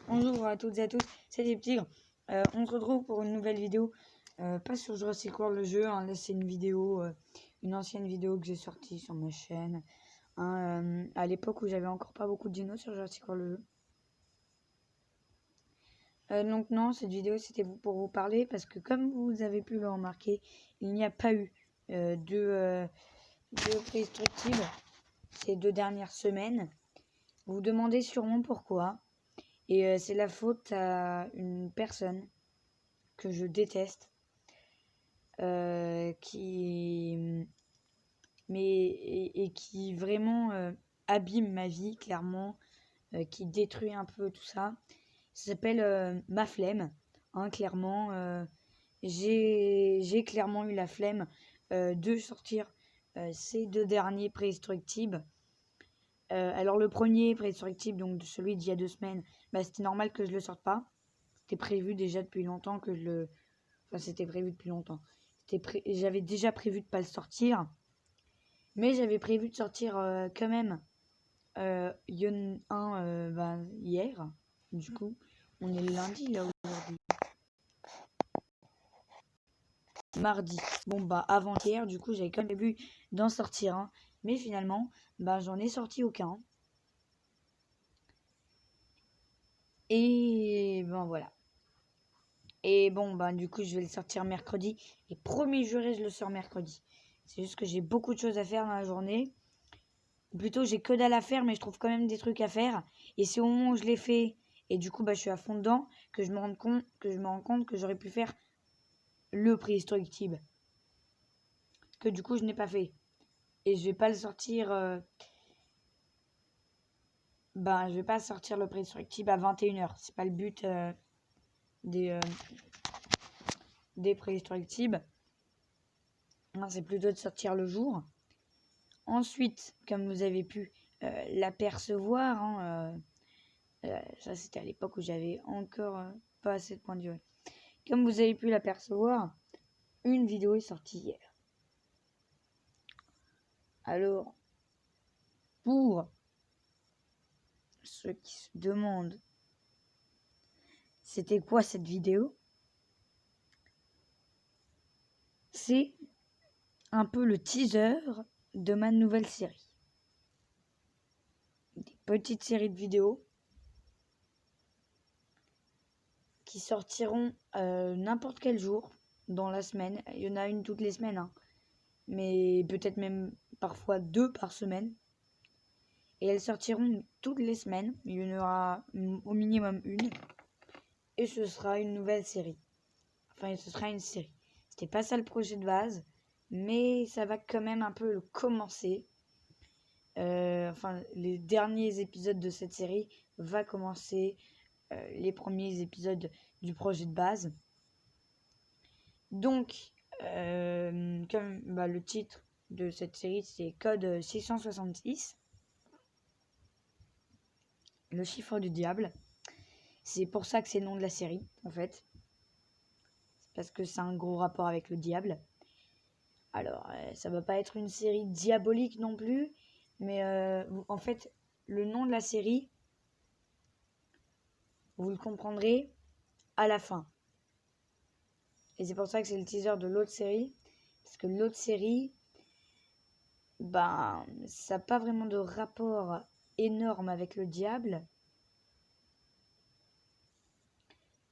Bonjour à toutes et à tous, c'est les Tigres. On se retrouve pour une nouvelle vidéo, pas sur Jurassic World le jeu, hein, là c'est une vidéo, une ancienne vidéo que j'ai sortie sur ma chaîne, hein, à l'époque où j'avais encore pas beaucoup de dinos sur Jurassic World le jeu. Donc non, cette vidéo c'était pour vous parler parce que comme vous avez pu le remarquer, il n'y a pas eu de Prédestructible ces 2 dernières semaines. Vous vous demandez sûrement pourquoi. Et c'est la faute à une personne que je déteste, qui vraiment abîme ma vie, clairement, qui détruit un peu tout ça. Ça s'appelle ma flemme, hein, clairement. J'ai clairement eu la flemme de sortir ces 2 derniers Prédestructibles. Alors le premier Prédestructible, donc celui d'il y a 2 semaines, c'était normal que je le sorte pas. C'était prévu déjà depuis longtemps que je le... Enfin, c'était prévu depuis longtemps. J'avais déjà prévu de pas le sortir. Mais j'avais prévu de sortir quand même Yon 1 hier. Du coup, on est le lundi là aujourd'hui. Mardi. Bon avant-hier, du coup, j'avais quand même prévu d'en sortir un. Mais finalement, j'en ai sorti aucun. Et voilà. Et bon, du coup, je vais le sortir mercredi. Et promis juré, je le sors mercredi. C'est juste que j'ai beaucoup de choses à faire dans la journée. Ou plutôt, j'ai que dalle à faire, mais je trouve quand même des trucs à faire. Et c'est au moment où je les fais, et du coup, je suis à fond dedans, que je me rends compte que j'aurais pu faire le Prédestructible. Que du coup, je n'ai pas fait. Et je vais pas le sortir... je vais pas sortir le Prédestructible à 21h. C'est pas le but des Prédestructibles. C'est plutôt de sortir le jour. Ensuite, comme vous avez pu l'apercevoir, ça c'était à l'époque où j'avais encore pas assez de points de durée. Comme vous avez pu l'apercevoir, une vidéo est sortie hier. Alors, pour ceux qui se demandent c'était quoi cette vidéo, c'est un peu le teaser de ma nouvelle série. Des petites séries de vidéos qui sortiront n'importe quel jour dans la semaine. Il y en a une toutes les semaines, hein. Mais peut-être même parfois 2 par semaine. Et elles sortiront toutes les semaines. Il y en aura au minimum une. Et ce sera une nouvelle série. Enfin, ce sera une série. C'était pas ça le projet de base. Mais ça va quand même un peu le commencer. Les derniers épisodes de cette série va commencer les premiers épisodes du projet de base. Donc, comme le titre de cette série, c'est Code 666. Le chiffre du diable. C'est pour ça que c'est le nom de la série, en fait. C'est parce que c'est un gros rapport avec le diable. Alors, ça va pas être une série diabolique non plus, mais en fait, le nom de la série, vous le comprendrez à la fin. Et c'est pour ça que c'est le teaser de l'autre série, parce que l'autre série, ça n'a pas vraiment de rapport énorme avec le diable,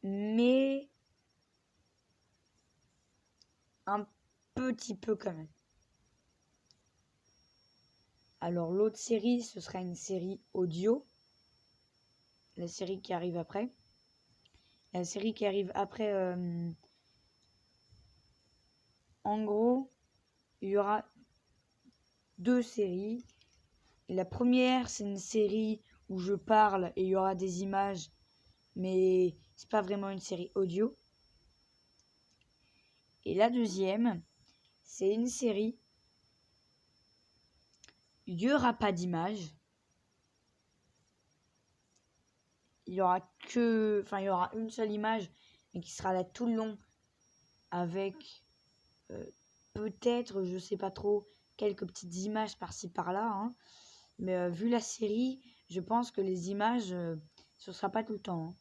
mais un petit peu quand même. Alors l'autre série, ce sera une série audio, la série qui arrive après. La série qui arrive après, en gros, il y aura 2 séries. La première, c'est une série où je parle et il y aura des images, mais c'est pas vraiment une série audio. Et la deuxième, c'est une série, il n'y aura pas d'images. Il y aura une seule image, mais qui sera là tout le long, avec peut-être, je sais pas trop, quelques petites images par-ci par-là, hein. Mais vu la série, je pense que les images ce sera pas tout le temps, hein.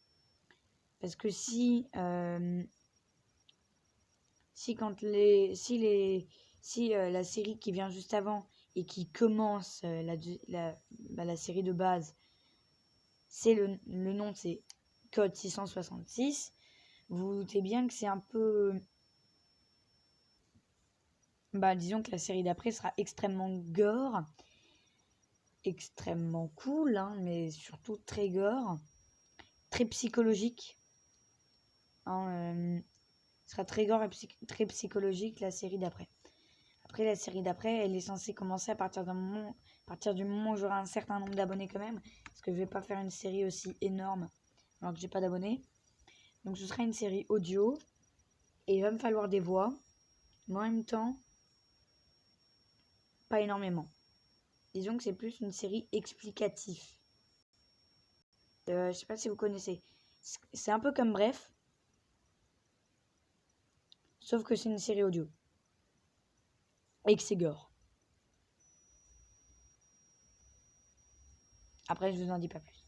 Parce que si la série qui vient juste avant et qui commence la série de base, c'est le nom, c'est Code 666, vous vous doutez bien que c'est un peu... disons que la série d'après sera extrêmement gore, extrêmement cool, hein, mais surtout très gore, très psychologique. Sera très gore et très psychologique la série d'après. Après, la série d'après, elle est censée commencer à partir du moment où j'aurai un certain nombre d'abonnés quand même, parce que je vais pas faire une série aussi énorme alors que j'ai pas d'abonnés. Donc ce sera une série audio et il va me falloir des voix, mais en même temps, pas énormément. Disons que c'est plus une série explicative. Je sais pas si vous connaissez. C'est un peu comme Bref, sauf que c'est une série audio. Et que c'est gore. Après, je vous en dis pas plus.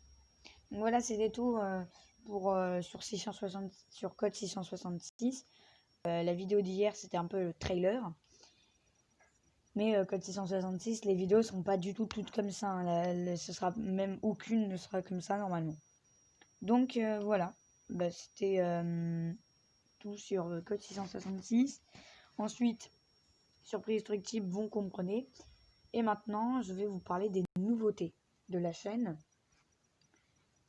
Donc voilà, c'était tout sur Code 666. La vidéo d'hier, c'était un peu le trailer. Mais Code 666, les vidéos sont pas du tout toutes comme ça, hein. Ce sera même aucune ne sera comme ça normalement. Donc voilà, c'était tout sur Code 666. Ensuite, surprise Structive, vous comprenez. Et maintenant, je vais vous parler des nouveautés de la chaîne.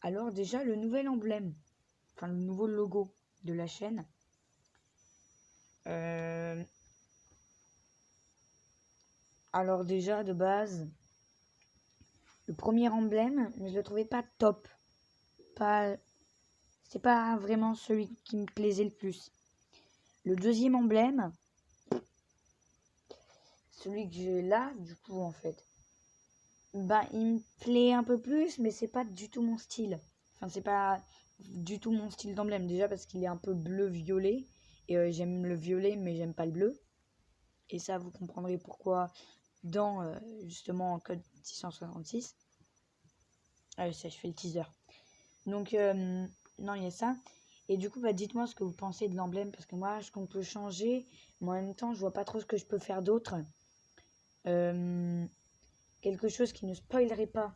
Alors déjà, le nouvel emblème, enfin le nouveau logo de la chaîne. Alors déjà, de base, le premier emblème, je le trouvais pas top. C'est pas vraiment celui qui me plaisait le plus. Le deuxième emblème, celui que j'ai là, du coup, en fait, il me plaît un peu plus, mais c'est pas du tout mon style. Enfin, c'est pas du tout mon style d'emblème. Déjà parce qu'il est un peu bleu-violet. Et j'aime le violet, mais j'aime pas le bleu. Et ça, vous comprendrez pourquoi dans, justement, Code 666. Ah, ça, je fais le teaser. Donc, non, il y a ça. Et du coup, dites-moi ce que vous pensez de l'emblème, parce que moi, je compte le changer. Mais en même temps, je vois pas trop ce que je peux faire d'autre. Quelque chose qui ne spoilerait pas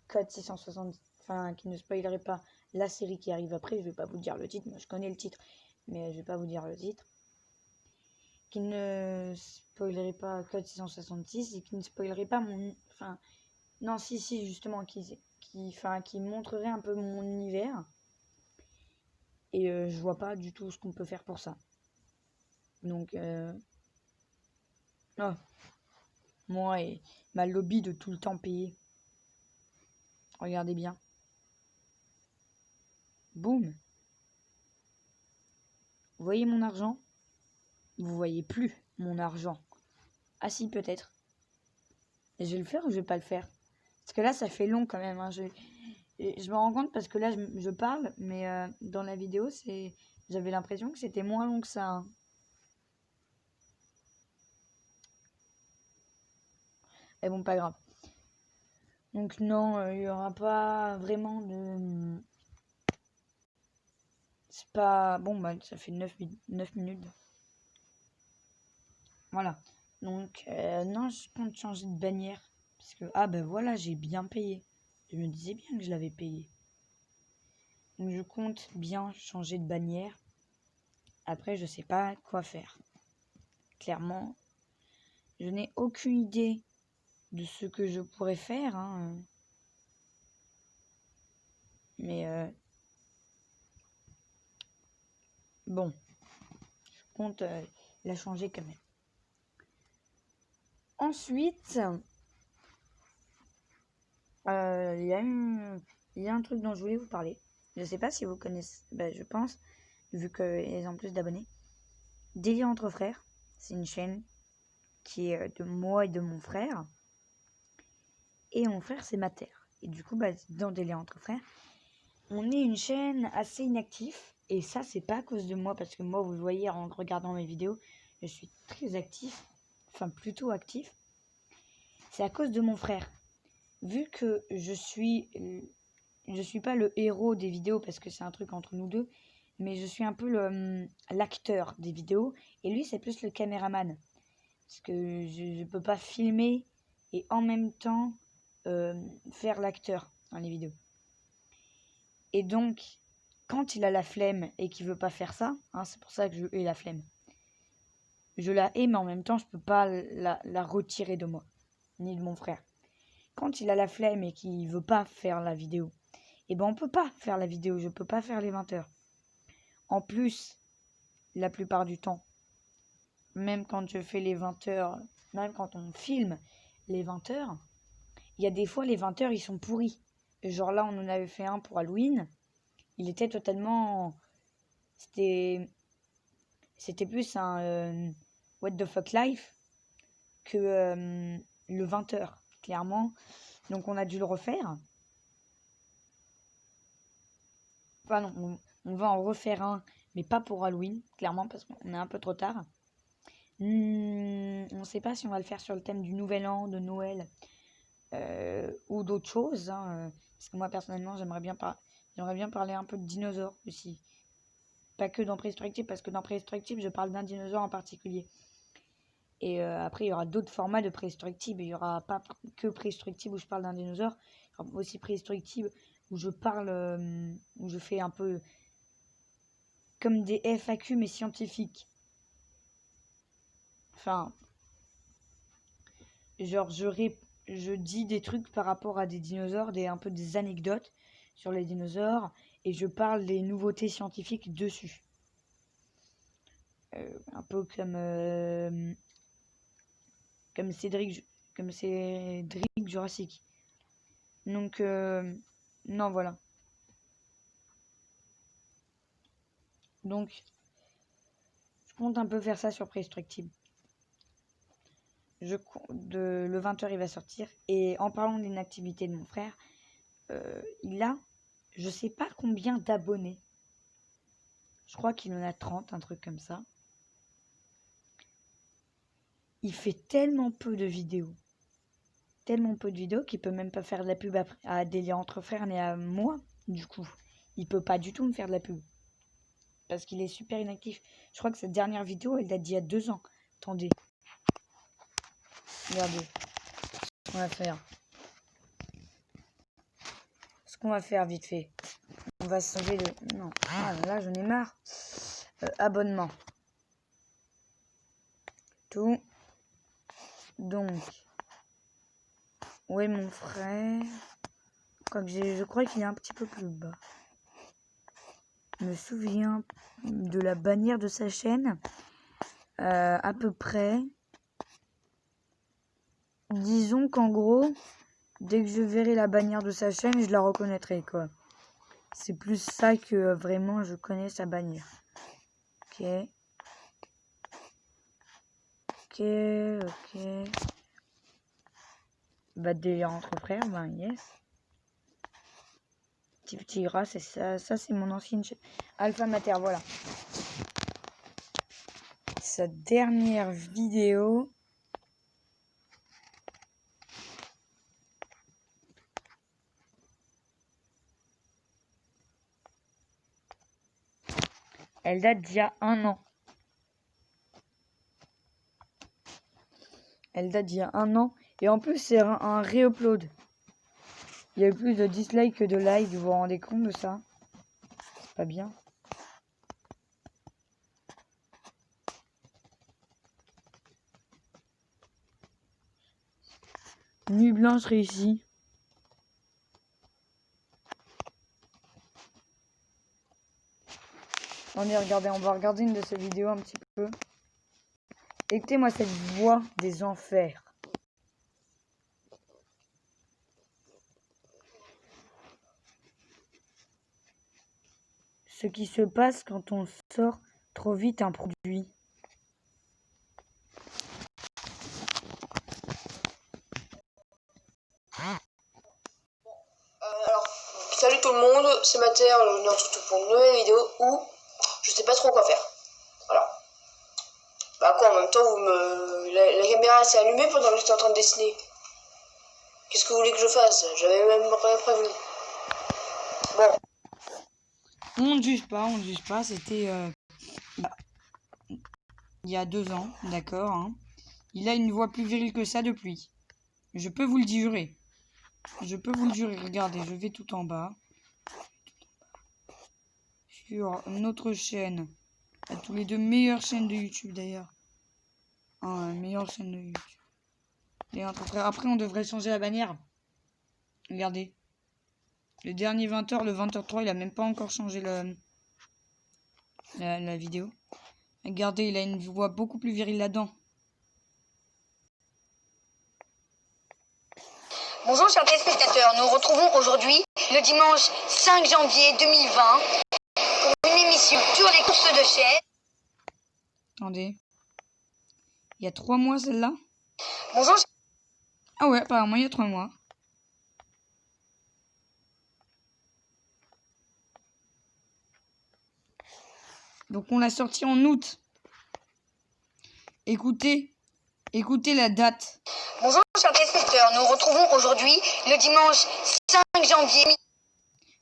Code 660, enfin, qui ne spoilerait pas la série qui arrive après. Je vais pas vous dire le titre, moi je connais le titre, mais je vais pas vous dire le titre. Qui ne spoilerait pas Code 666 et qui ne spoilerait pas mon... Enfin, non, si, justement, qui montrerait un peu mon univers. Et je vois pas du tout ce qu'on peut faire pour ça. Donc, oh, moi et ma lobby de tout le temps payer. Regardez bien. Boum. Vous voyez mon argent? Vous voyez plus mon argent. Ah si, peut-être. Et je vais le faire ou je vais pas le faire? Parce que là, ça fait long quand même, hein. Je me rends compte parce que là, je parle, mais dans la vidéo, j'avais l'impression que c'était moins long que ça, hein. Mais bon, pas grave. Donc non, il y aura pas vraiment de... C'est pas... Bon, ça fait 9 minutes. Voilà. Donc, non, je compte changer de bannière. Parce que, voilà, j'ai bien payé. Je me disais bien que je l'avais payé. Donc, je compte bien changer de bannière. Après, je sais pas quoi faire. Clairement, je n'ai aucune idée de ce que je pourrais faire, hein. Mais, bon, je compte la changer quand même. Ensuite, il y a un truc dont je voulais vous parler. Je sais pas si vous connaissez, je pense, vu qu'ils ont plus d'abonnés. Délire entre frères, c'est une chaîne qui est de moi et de mon frère. Et mon frère, c'est Mater. Et du coup, dans Délire entre frères, on est une chaîne assez inactive. Et ça, c'est pas à cause de moi, parce que moi, vous le voyez en regardant mes vidéos, je suis très actif, enfin plutôt actif. C'est à cause de mon frère. Vu que je suis je suis pas le héros des vidéos parce que c'est un truc entre nous deux, mais je suis un peu l'acteur des vidéos et lui c'est plus le caméraman. Parce que je peux pas filmer et en même temps faire l'acteur dans les vidéos. Et donc, quand il a la flemme et qu'il veut pas faire ça, hein, c'est pour ça que je hais la flemme. Je la hais, mais en même temps, je peux pas la retirer de moi, ni de mon frère. Quand il a la flemme et qu'il veut pas faire la vidéo, eh ben on peut pas faire la vidéo, je peux pas faire les 20 heures. En plus, la plupart du temps, même quand je fais les 20 heures, même quand on filme les 20 heures, il y a des fois les 20 heures ils sont pourris. Genre là on en avait fait un pour Halloween, il était totalement... C'était plus un what the fuck life que le 20 heures, clairement. Donc on a dû le refaire. Enfin non, on va en refaire un, mais pas pour Halloween, clairement, parce qu'on est un peu trop tard. On ne sait pas si on va le faire sur le thème du Nouvel An, de Noël, ou d'autres choses. Hein, parce que moi, personnellement, j'aimerais bien parler un peu de dinosaures aussi. Pas que dans Préhistorique, parce que dans Préhistorique, je parle d'un dinosaure en particulier. Et après, il y aura d'autres formats de Préhistorique. Il n'y aura pas que Préhistorique où je parle d'un dinosaure. Il y aura aussi Préhistorique où je parle, où je fais un peu comme des FAQ mais scientifiques. Enfin, genre je dis des trucs par rapport à des dinosaures, un peu des anecdotes sur les dinosaures, et je parle des nouveautés scientifiques dessus. Un peu comme Cédric Jurassic. Donc, non, voilà. Donc, je compte un peu faire ça sur Préhistorique. Le 20h, il va sortir. Et en parlant de l'inactivité de mon frère, il a, je sais pas combien d'abonnés. Je crois qu'il en a 30, un truc comme ça. Il fait tellement peu de vidéos. Tellement peu de vidéos qu'il peut même pas faire de la pub à Délire entre frères ni à moi, du coup. Il peut pas du tout me faire de la pub. Parce qu'il est super inactif. Je crois que cette dernière vidéo, elle date d'il y a 2 ans. Attendez. Regardez. On va faire. Ce qu'on va faire vite fait. On va sauver le... Non. Ah, là, j'en ai marre. Abonnement. Tout. Donc. Où est mon frère? Je crois qu'il est un petit peu plus bas. Je me souviens de la bannière de sa chaîne. À peu près. Disons qu'en gros, dès que je verrai la bannière de sa chaîne, je la reconnaîtrai, quoi. C'est plus ça que vraiment je connais sa bannière. Ok. Ok. Bah, Délire entre frères, ben yes. Petit gras, c'est ça. Ça, c'est mon ancienne chaîne. Alpha Mater, voilà. Sa dernière vidéo. Elle date d'il y a 1 an. Elle date d'il y a 1 an. Et en plus, c'est un re-upload. Il y a eu plus de dislikes que de likes. Vous vous rendez compte de ça? C'est pas bien. Nuit blanche réussie. Regardez, on va regarder une de ces vidéos un petit peu. Écoutez-moi cette voix des enfers. Ce qui se passe quand on sort trop vite un produit. Alors, salut tout le monde, c'est Mater, on se retrouve pour une nouvelle vidéo où je sais pas trop quoi faire. Voilà. Bah quoi, en même temps, la caméra s'est allumée pendant que j'étais en train de dessiner. Qu'est-ce que vous voulez que je fasse? J'avais même rien prévu. Bon. On ne juge pas, c'était il y a 2 ans, d'accord, hein. Il a une voix plus virile que ça depuis. Je peux vous le jurer. Je peux vous le jurer, regardez, je vais tout en bas. Sur notre chaîne, à tous les deux meilleures chaînes de YouTube d'ailleurs. Meilleure chaîne de YouTube. Et après, on devrait changer la bannière. Regardez. Le dernier 20h, le 20h3, il a même pas encore changé la vidéo. Regardez, il a une voix beaucoup plus virile là-dedans. Bonjour chers téléspectateurs, nous retrouvons aujourd'hui le dimanche 5 janvier 2020 pour une émission sur les courses de chaises. Attendez. Il y a 3 mois celle-là? Bonjour. Ah ouais, apparemment il y a 3 mois. Donc on l'a sorti en août. Écoutez la date. Bonjour chers téléspectateurs, nous retrouvons aujourd'hui le dimanche 5 janvier.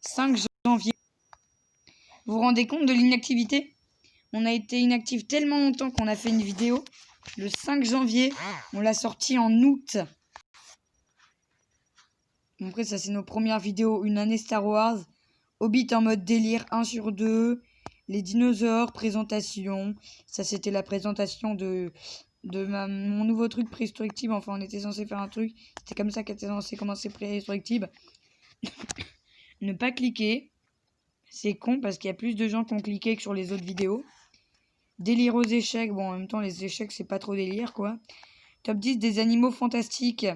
5 janvier. Vous vous rendez compte de l'inactivité? On a été inactif tellement longtemps qu'on a fait une vidéo. Le 5 janvier, on l'a sorti en août. Après ça c'est nos premières vidéos. Une année Star Wars. Hobbit en mode délire 1/2. Les dinosaures, présentation. Ça c'était la présentation de mon nouveau truc Préhistoric-Tube. Enfin on était censé faire un truc. C'était comme ça qu'était censé commencer Préhistoric-Tube. Ne pas cliquer. C'est con parce qu'il y a plus de gens qui ont cliqué que sur les autres vidéos. Délire aux échecs. Bon, en même temps, les échecs, c'est pas trop délire, quoi. Top 10 des animaux fantastiques.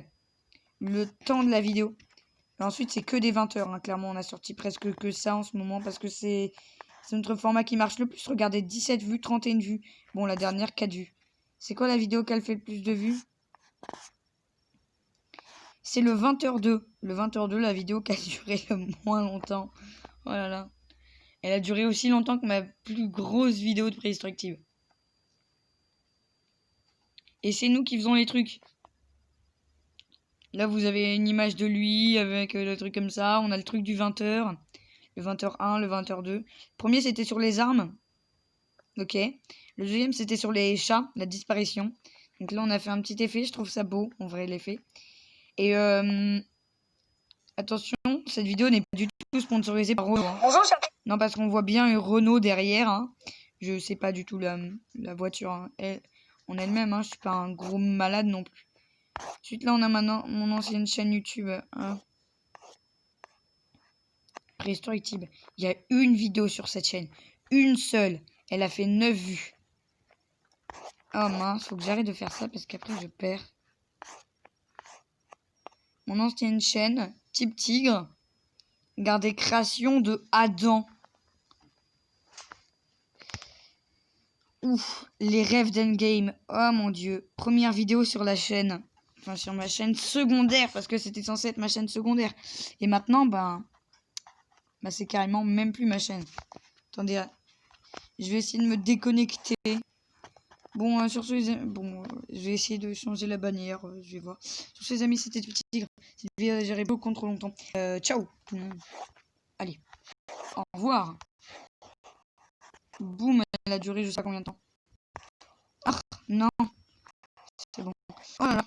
Le temps de la vidéo. Et ensuite, c'est que des 20h. Hein. Clairement, on a sorti presque que ça en ce moment parce que c'est notre format qui marche le plus. Regardez, 17 vues, 31 vues. Bon, la dernière, 4 vues. C'est quoi la vidéo qui a fait le plus de vues? C'est le 20h2. Le 20h2, la vidéo qui a duré le moins longtemps. Oh là là. Elle a duré aussi longtemps que ma plus grosse vidéo de Préhistoric-Tube. Et c'est nous qui faisons les trucs. Là, vous avez une image de lui avec le truc comme ça. On a le truc du 20h. Le 20h1, le 20h2. Le premier, c'était sur les armes. Ok. Le deuxième, c'était sur les chats, la disparition. Donc là, on a fait un petit effet. Je trouve ça beau, en vrai, l'effet. Et attention, cette vidéo n'est pas du tout sponsorisée par Renault. Hein. Bonjour chers. Non, parce qu'on voit bien une Renault derrière. Hein. Je sais pas du tout la voiture hein. En elle-même. Hein. Je suis pas un gros malade non plus. Ensuite, là, on a maintenant mon ancienne chaîne YouTube. Hein. Préhistoric-Tube. Il y a une vidéo sur cette chaîne. Une seule. Elle a fait 9 vues. Oh mince, faut que j'arrête de faire ça parce qu'après je perds. Mon ancienne chaîne, Type Tigre. Regardez, création de Adam. Ouf, les rêves d'Endgame. Oh mon dieu. Première vidéo sur la chaîne. Enfin, sur ma chaîne secondaire. Parce que c'était censé être ma chaîne secondaire. Et maintenant, c'est carrément même plus ma chaîne. Attendez, je vais essayer de me déconnecter. Bon, sur ce, je vais essayer de changer la bannière. Je vais voir. Sur ce, les amis, c'était Petit Tigre. Cette vidéo a géré beaucoup trop longtemps. Ciao tout le monde. Allez, au revoir. Boum, elle a duré je sais pas combien de temps. Ah, non. C'est bon. Oh là là.